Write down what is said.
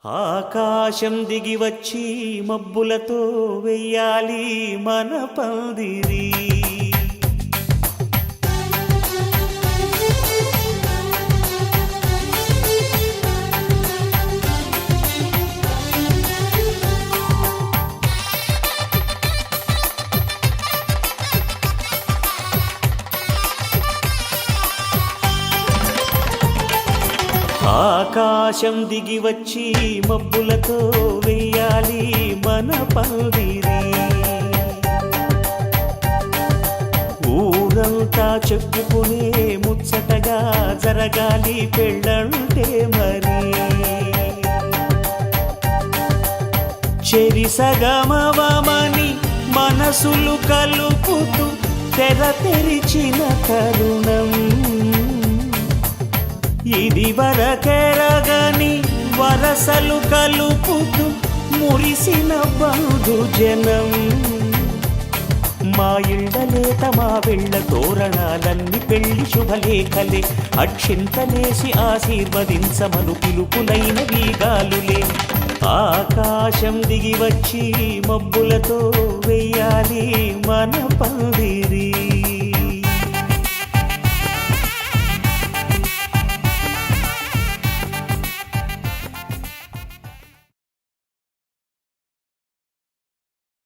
ఆకాశం దిగి వచ్చి మబ్బులతో వెయ్యాలి మన పందిరి. ఆకాశం దిగి వచ్చి మబ్బులతో వెయ్యాలి మన పందిరి. ఊరంతా చెప్పుకునే ముచ్చటగా జరగాలి పెళ్ళంటే మరి. చెరిసగమవమని మనసులు కలుపుతూ తెర తెరిచిన తరుణం, ఇది వరకెరగని వరసలు కలుపుతూ మురిసిన బంధుజనం. మా ఇళ్ళలేత మా వెళ్ళ తోరణాలన్నీ పెళ్లి శుభలేఖలే, అక్షింతలేసి ఆశీర్వదించమను పిలుపులైన వీగాలులే. ఆకాశం దిగి వచ్చి మబ్బులతో వెయ్యాలి మన పందిరి.